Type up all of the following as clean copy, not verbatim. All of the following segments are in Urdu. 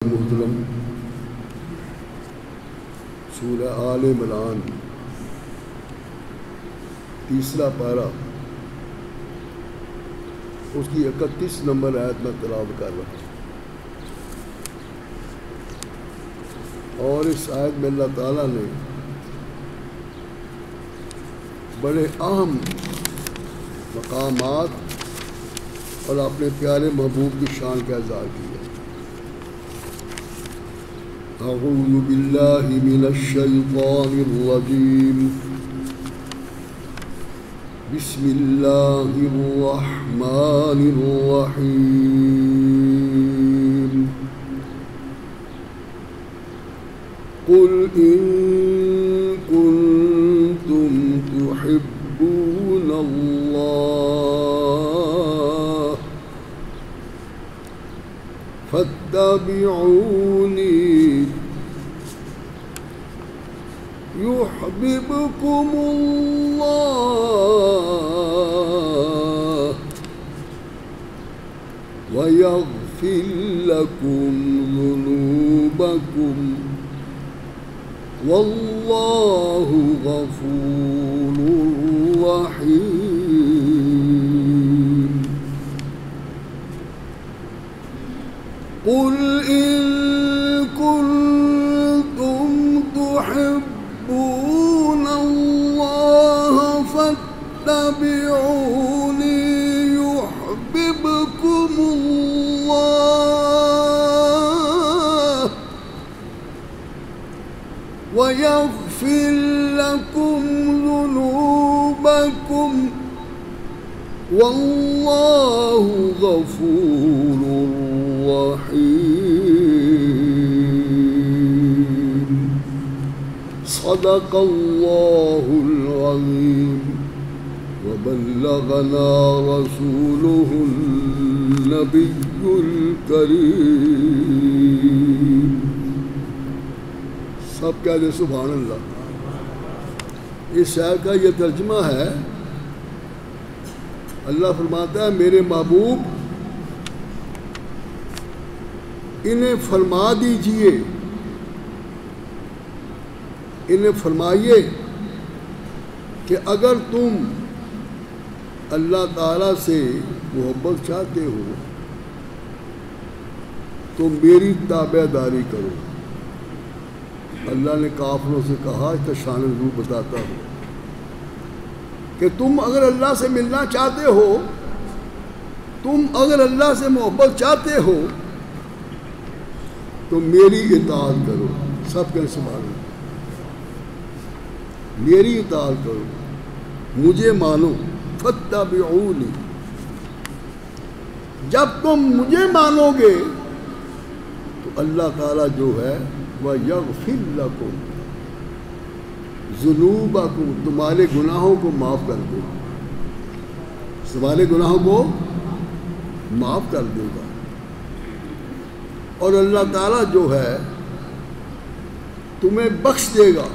محترم سورہ آل عمران تیسرا پارہ اس کی 31 نمبر آیت میں تلاوت کر رہا ہوں، اور اس آیت میں اللہ تعالیٰ نے بڑے اہم مقامات اور اپنے پیارے محبوب کی شان کا اظہار کیا۔ اعوذ باللہ من الشیطان الرجیم، بسم اللہ الرحمن الرحیم، قل ان کنتم تحبون اللہ فاتبعونی يحببكم الله ويغفر لكم ذنوبكم والله غفور رحيم۔ قل إن كنتم تحبون الله فاتبعوني يحببكم الله ويغفر لكم ذنوبكم والله غفور رحيم۔ صدق اللہ العظیم وبلغنا رسوله النبی الکریم۔ سب کہہ دیں سبحان اللہ۔ اس شعر کا یہ ترجمہ ہے، اللہ فرماتا ہے میرے محبوب انہیں فرما دیجئے، انہیں فرمائیے کہ اگر تم اللہ تعالیٰ سے محبت چاہتے ہو تو میری تابع داری کرو۔ اللہ نے کافروں سے کہا، اس کا شان نزول بتاتا ہوں کہ تم اگر اللہ سے ملنا چاہتے ہو، تم اگر اللہ سے محبت چاہتے ہو تو میری اطاعت کرو۔ سب کے سبحان اللہ، میری اطاعت کرو، مجھے مانو۔ فاتبعونی، جب تم مجھے مانو گے تو اللہ تعالیٰ جو ہے وَيَغْفِرْ لَكُمْ ذُنُوبَكُمْ، تمہارے گناہوں کو معاف کر دے گا، تمہارے گناہوں کو معاف کر دے گا، اور اللہ تعالیٰ جو ہے تمہیں بخش دے گا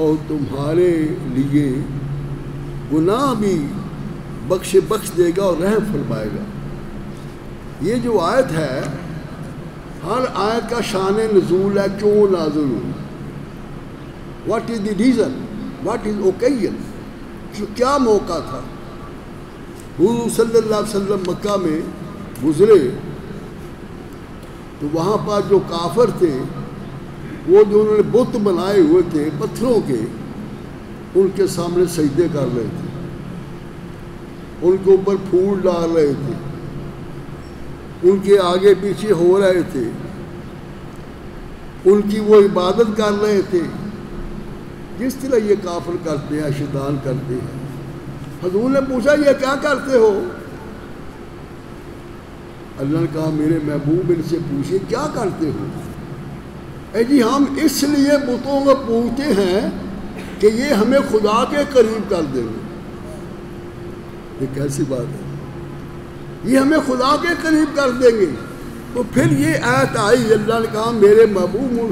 اور تمہارے لیے گناہ بھی بخش دے گا اور رحم فرمائے گا۔ یہ جو آیت ہے، ہر آیت کا شان نزول ہے، کیوں نازل ہوئی، what is the reason, what is occasion, کیا موقع تھا۔ حضور صلی اللہ علیہ وسلم مکہ میں گزرے تو وہاں پر جو کافر تھے، وہ جو انہوں نے بت بنائے ہوئے تھے پتھروں کے، ان کے سامنے سجدے کر رہے تھے، ان کے اوپر پھول ڈال رہے تھے، ان کے آگے پیچھے ہو رہے تھے، ان کی وہ عبادت کر رہے تھے جس طرح یہ کافر کرتے ہیں، شیطان کرتے ہیں۔ حضور نے پوچھا یہ کیا کرتے ہو؟ اللہ نے کہا میرے محبوب ان سے پوچھے کیا کرتے ہو؟ اے جی ہم اس لیے بتوں کو پوچھتے ہیں کہ یہ ہمیں خدا کے قریب کر دیں گے۔ یہ کیسی بات ہے، یہ ہمیں خدا کے قریب کر دیں گے۔ تو پھر یہ آیت آئی، اللہ نے کہا میرے محبوب ان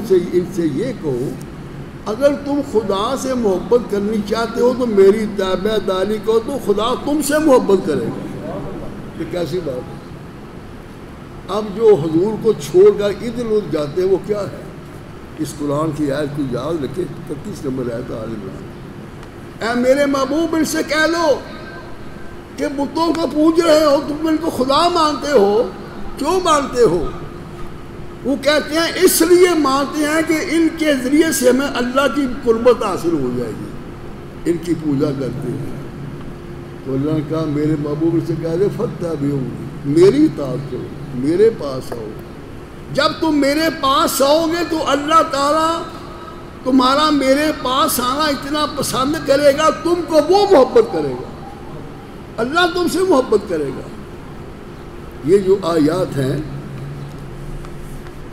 سے یہ کہو اگر تم خدا سے محبت کرنی چاہتے ہو تو میری تابع داری کرو تو خدا تم سے محبت کرے گا۔ یہ کیسی بات ہے؟ اب جو حضور کو چھوڑ کر ادھر ادھر جاتے ہیں وہ کیا ہے؟ اس قرآن کی آیت کو یاد رکھے، 33 نمبر آیت آل عمران۔ اے میرے محبوب ان سے کہہ لو کہ بتوں کو پوج رہے ہو، تم ان کو خدا مانتے ہو، کیوں مانتے ہو؟ وہ کہتے ہیں اس لیے مانتے ہیں کہ ان کے ذریعے سے ہمیں اللہ کی قربت حاصل ہو جائے گی، ان کی پوجا کرتے ہیں۔ تو اللہ نے کہا میرے محبوب سے کہہ دے فاتبعونی، میری اطاعت کرو، میرے پاس آؤ۔ جب تم میرے پاس آؤ گے تو اللہ تعالیٰ تمہارا میرے پاس آنا اتنا پسند کرے گا، تم کو وہ محبت کرے گا، اللہ تم سے محبت کرے گا۔ یہ جو آیات ہیں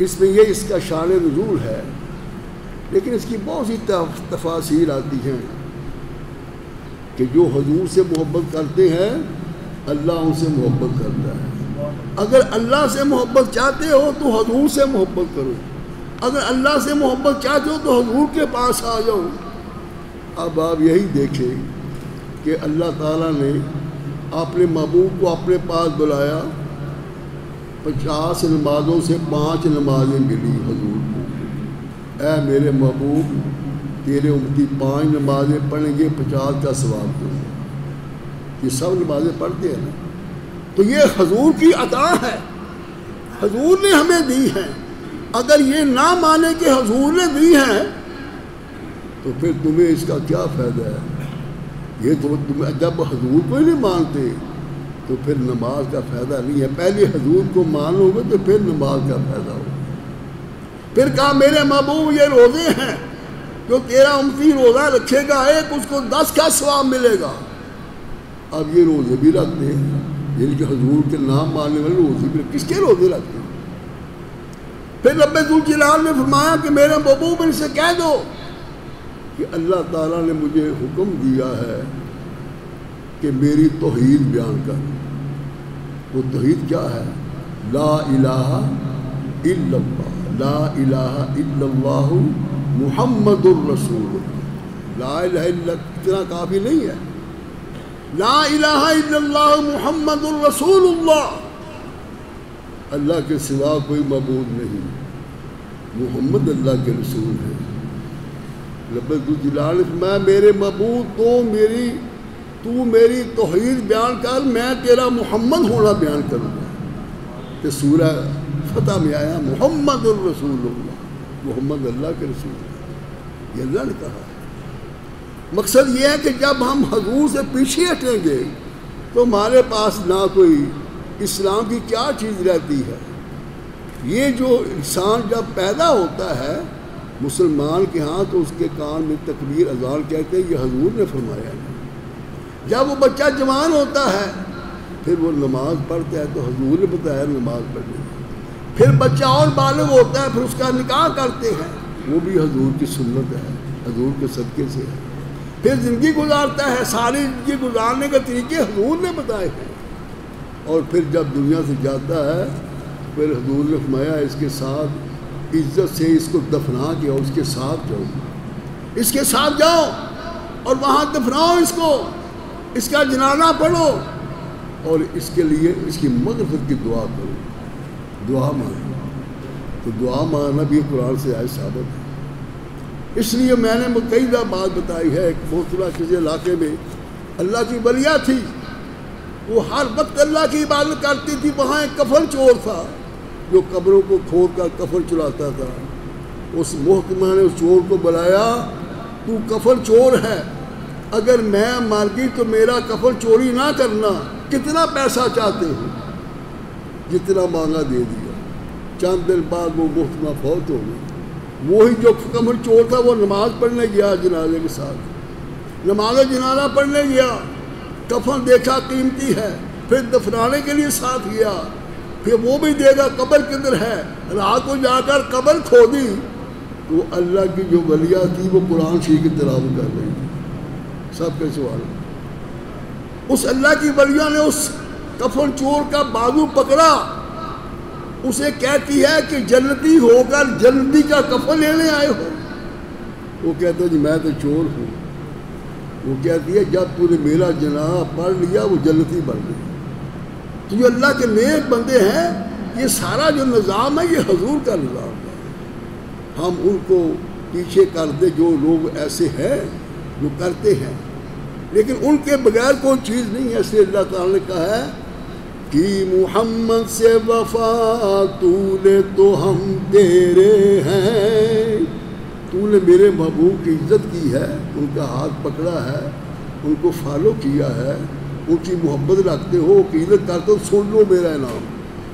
اس میں یہ اس کا شان نزول ہے، لیکن اس کی بہت سی تفاصیر آتی ہیں کہ جو حضور سے محبت کرتے ہیں اللہ ان سے محبت کرتا ہے۔ اگر اللہ سے محبت چاہتے ہو تو حضور سے محبت کرو، اگر اللہ سے محبت چاہتے ہو تو حضور کے پاس آ جاؤ۔ اب آپ یہی دیکھیں کہ اللہ تعالیٰ نے اپنے محبوب کو اپنے پاس بلایا، 50 نمازوں سے 5 نمازیں ملی حضور کو۔ اے میرے محبوب تیرے امتی 5 نمازیں پڑھیں گے 50 کا ثواب دوں گے۔ یہ سب نمازیں پڑھتے ہیں نا، تو یہ حضور کی عطا ہے، حضور نے ہمیں دی ہے۔ اگر یہ نہ مانے کہ حضور نے دی ہے تو پھر تمہیں اس کا کیا فائدہ ہے؟ یہ تو تم جب حضور کو ہی نہیں مانتے تو پھر نماز کا فائدہ نہیں ہے۔ پہلے حضور کو مانو گے تو پھر نماز کا فائدہ ہوگا۔ پھر کہا میرے محبوب یہ روزے ہیں، جو تیرا امتی روزہ رکھے گا ایک اس کو 10 کا ثواب ملے گا۔ اب یہ روزے بھی رکھتے ہیں، یعنی کہ حضور کے نام ماننے والے روزے بھی، کس کے روزے رکھتے ہیں؟ پھر رب ذوالجلال نے فرمایا کہ میرے محبوب ان سے کہہ دو کہ اللہ تعالیٰ نے مجھے حکم دیا ہے کہ میری توحید بیان کر۔ وہ توحید کیا ہے؟ لا الہ الا اللہ، لا الہ الا اللہ محمد الرسول اللہ۔ لا الہ الا اتنا کافی نہیں ہے، لا الہ الا اللہ محمد الرسول اللہ، اللہ کے سوا کوئی معبود نہیں، محمد اللہ کے رسول ہے۔ رب ذوالجلال نے فرمایا میرے محبوب تو میری توحید بیان کر، میں تیرا محمد ہونا بیان کروں گا۔ کہ سورہ فتح میں آیا محمد الرسول اللہ، محمد اللہ کے رسول ہے، یہ اللہ نے کہا۔ مقصد یہ ہے کہ جب ہم حضور سے پیچھے ہٹیں گے تو ہمارے پاس نہ کوئی اسلام کی کیا چیز رہتی ہے۔ یہ جو انسان جب پیدا ہوتا ہے مسلمان کے ہاں تو اس کے کان میں تکبیر اذان کہتے ہیں، یہ حضور نے فرمایا ہے۔ جب وہ بچہ جوان ہوتا ہے پھر وہ نماز پڑھتا ہے تو حضور نے بتایا نماز پڑھنے۔ پھر بچہ اور بالغ ہوتا ہے پھر اس کا نکاح کرتے ہیں، وہ بھی حضور کی سنت ہے، حضور کے صدقے سے ہے۔ پھر زندگی گزارتا ہے، ساری زندگی گزارنے کے طریقے حضور نے بتائے ہیں۔ اور پھر جب دنیا سے جاتا ہے پھر حضور نے فرمایا اس کے ساتھ عزت سے اس کو دفنا کے اور اس کے ساتھ جاؤ، اس کے ساتھ جاؤ اور وہاں دفناؤ اس کو، اس کا جنازہ پڑھو اور اس کے لیے اس کی مغفرت کی دعا کرو، دعا مانگو۔ تو دعا مانگنا بھی قرآن سے آئے ثابت ہے۔ اس لیے میں نے کئی دفعہ بات بتائی ہے، ایک بہت کسی علاقے میں اللہ کی ولیہ تھی، وہ ہر وقت اللہ کی عبادت کرتی تھی۔ وہاں ایک کفن چور تھا جو قبروں کو کھود کر کفن چراتا تھا۔ اس محکمہ نے اس چور کو بلایا، تو کفن چور ہے، اگر میں مر گئی تو میرا کفن چوری نہ کرنا، کتنا پیسہ چاہتے ہو؟ جتنا مانگا دے دیا۔ چند دن بعد وہ محکمہ فوت ہو گئی۔ وہی جو کفن چور تھا وہ نماز پڑھنے گیا جنازے کے ساتھ، نماز جنازہ پڑھنے گیا، کفن دیکھا قیمتی ہے، پھر دفنانے کے لیے ساتھ گیا، پھر وہ بھی دے گا قبر کدھر ہے، رات کو جا کر قبر کھودی تو اللہ کی جو ولیہ تھی وہ قرآن شریف کی تلاوت کر رہی تھی۔ سب کے سوال، اس اللہ کی ولیہ نے اس کفن چور کا بازو پکڑا، اسے کہتی ہے کہ جنتی ہو کر جنتی کا کفن لینے آئے ہو؟ وہ کہتا ہے جی میں تو چور ہوں۔ وہ کہتی ہے جب تو نے میرا جنازہ پڑھ لیا وہ جنتی بن گئی۔ تو جو اللہ کے نیک بندے ہیں یہ سارا جو نظام ہے یہ حضور کا نظام ہے. ہم ان کو پیچھے کر دے جو لوگ ایسے ہیں جو کرتے ہیں، لیکن ان کے بغیر کوئی چیز نہیں ہے. اس لیے اللہ تعالیٰ نے کہا ہے کہ محمد سے وفا تو نے تو ہم تیرے ہیں. تو نے میرے محبوب کی عزت کی ہے، ان کا ہاتھ پکڑا ہے، ان کو فالو کیا ہے، ان کی محبت رکھتے ہو، عقیدت کرتے ہو. سن لو میرا انعام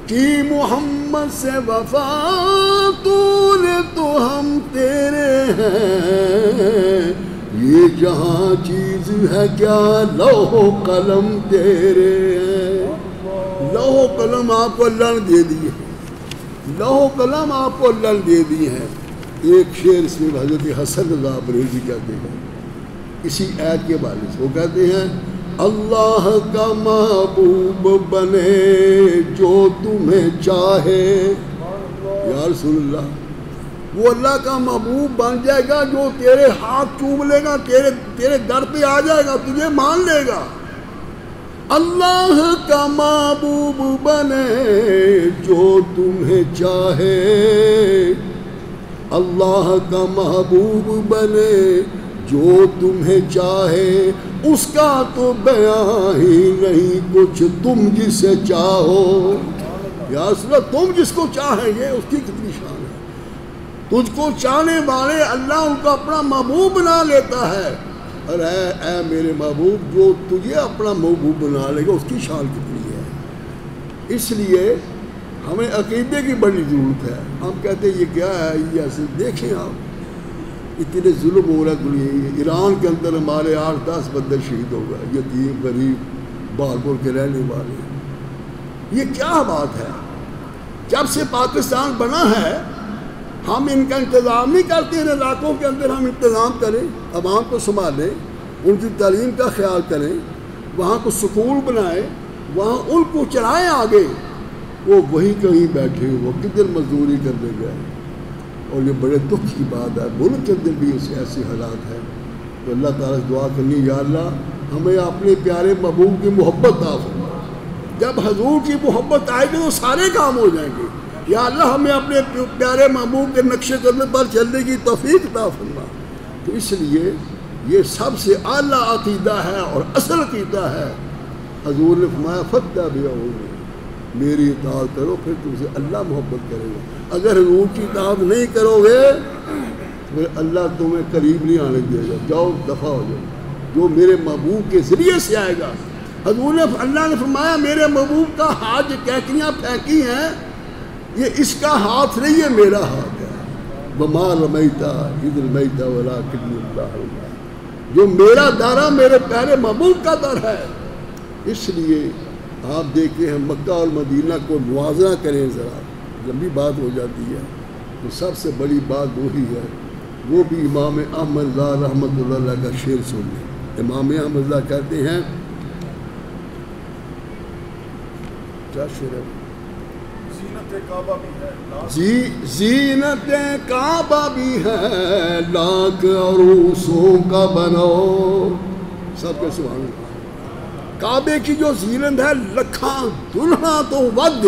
کہ محمد سے وفا تو نے تو ہم تیرے ہیں. یہ جہاں چیز ہے کیا لوح و قلم تیرے ہیں. لوح و قلم آپ کو اللہ نے دے دی ہے، لوح و قلم آپ کو اللہ نے دے دی ہے. ایک شعر اس میں حضرت حسن رضا بریلوی کہتے ہیں اسی آیت کے بارے سے. وہ کہتے ہیں اللہ کا محبوب بنے جو تمہیں چاہے. یا رسول اللہ، وہ اللہ کا محبوب بن جائے گا جو تیرے ہاتھ چوم لے گا، تیرے در پہ آ جائے گا، تجھے مان لے گا. اللہ کا محبوب بنے جو تمہیں چاہے، اللہ کا محبوب بنے جو تمہیں چاہے. اس کا تو بیان ہی نہیں کچھ تم جسے چاہو. یا رسول اللہ، تم جس کو چاہیں گے اس کی کتنی شان ہے. تجھ کو چاہنے والے اللہ ان کو اپنا محبوب بنا لیتا ہے. اور اے میرے محبوب، جو تجھے اپنا محبوب بنا لے گا اس کی شان کتنی ہے. اس لیے ہمیں عقیدے کی بڑی ضرورت ہے. ہم کہتے ہیں یہ کیا ہے، یہ ایسے دیکھیں آپ اتنے ظلم ہو رہا ہے دنیا. ایران کے اندر ہمارے 8-10 بندے شہید ہو گئے، یتیم غریب بہادر کے رہنے والے. یہ کیا بات ہے؟ جب سے پاکستان بنا ہے ہم ان کا انتظام نہیں کرتے. ان علاقوں کے اندر ہم انتظام کریں، عوام کو سنبھالیں، ان کی تعلیم کا خیال کریں، وہاں کو سکول بنائیں، وہاں ان کو چلائیں آگے. وہ وہیں کہیں بیٹھے وہ کدھر مزدوری کرنے گئے. اور یہ بڑے دکھ کی بات ہے، ملک کے اندر بھی ایسے حالات ہیں. تو اللہ تعالیٰ سے دعا کرنی، یا اللہ ہمیں اپنے پیارے محبوب کی محبت عطا فرما. جب حضور کی محبت آئے گی تو سارے کام ہو جائیں گے. یا اللہ ہمیں اپنے پیارے محبوب کے نقش قدم پر چلنے کی توفیق عطا فرما. تو اس لیے یہ سب سے اعلیٰ عقیدہ ہے اور اصل عقیدہ ہے. حضور نے فرمایا فاتبعونی، میری اطاعت کرو پھر تم سے اللہ محبت کرے گا. اگر حضور کی اطاعت نہیں کرو گے پھر اللہ تمہیں قریب نہیں آنے دے گا. جاؤ دفع ہو جاؤ. جو میرے محبوب کے ذریعے سے آئے گا. حضور نے اللہ نے فرمایا میرے محبوب کا ہاتھ جو کینکریاں پھینکی ہیں یہ اس کا ہاتھ نہیں، یہ میرا ہاتھ ہے. وما رمیت اذ رمیت ولکن اللہ رمی. جو میرا در ہے میرے پیارے محبوب کا در ہے. اس لیے آپ دیکھتے ہیں مکہ اور مدینہ کو موازنہ کریں ذرا، لمبی بات ہو جاتی ہے. تو سب سے بڑی بات وہی ہے، وہ بھی امام احمد رضا رحمۃ اللہ علیہ کا شعر سن لیں. امام احمد رضا کہتے ہیں، کیا شعر ہے؟ زینت کعبہ بھی ہے لاکھ عروسوں کا بنو. سب کے سبحان اللہ. کعبے کی جو زینت ہے لکھاں دلہا تو ود،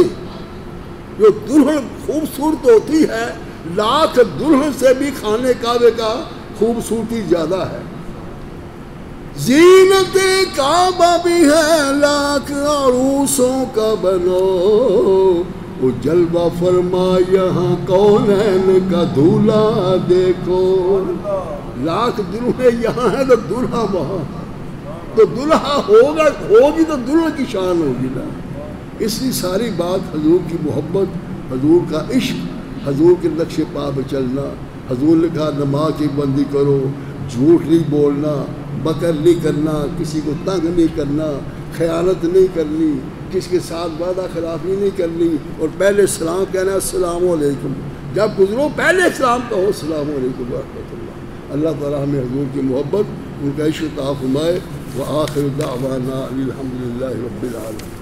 جو دلہن خوبصورت ہوتی ہے لاکھ دلہن سے بھی خانے کعبے کا خوبصورتی زیادہ ہے. زینت کعبہ بھی ہے لاکھ عروسوں کا بنو، وہ جلوہ فرما یہاں کونین کا دولہا دیکھو. لاکھ دلہن یہاں ہے تو دلہا وہاں. تو دلہا ہوگی تو دلہن کی شان ہوگی نا. اس لیے ساری بات حضور کی محبت، حضور کا عشق، حضور کے نقش پا پہ چلنا. حضور نے کہا نماز کی بندی کرو، جھوٹ نہیں بولنا، بکر نہیں کرنا، کسی کو تنگ نہیں کرنا، خیانت نہیں کرنی، کس کے ساتھ وعدہ خلافی نہیں کرنی، اور پہلے سلام کہنا السلام علیکم. جب گزرو پہلے اسلام کہو السلام علیکم ورحمۃ اللہ. اللہ تعالیٰ ہمیں حضور کی محبت، ان کا عشق عطا فرمائے. وآخر دعوانا الحمد للہ رب العالمین.